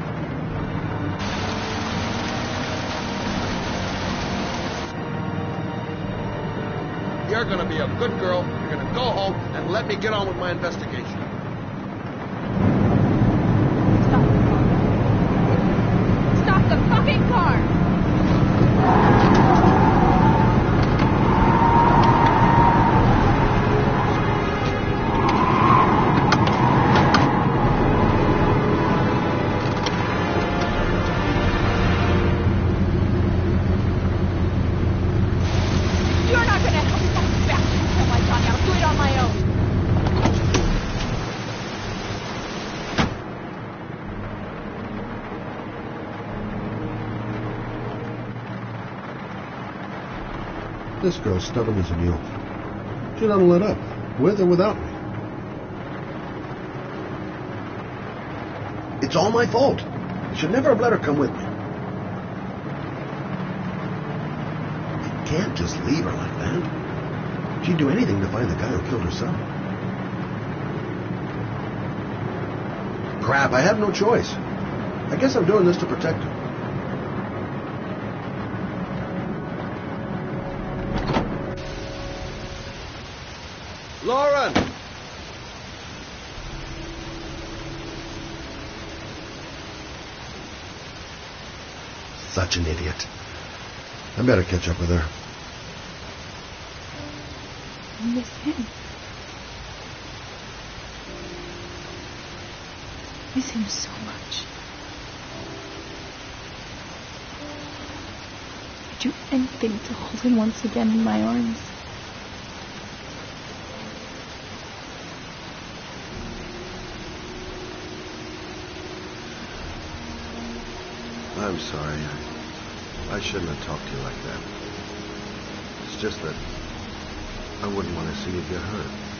You're going to be a good girl. You're going to go home and let me get on with my investigation. Stop the fucking car! You're not gonna help me find the bastard who killed my Johnny. I'll do it on my own. This girl's stubborn as a mule. She doesn't let up, with or without me. It's all my fault. I should never have let her come with me. I can't just leave her like that. She'd do anything to find the guy who killed her son. Crap, I have no choice. I guess I'm doing this to protect her. Lauren! Such an idiot. I better catch up with her. I miss him. I miss him so much. I'd do anything to hold him once again in my arms. I'm sorry. I shouldn't have talked to you like that. It's just that I wouldn't want to see you get hurt.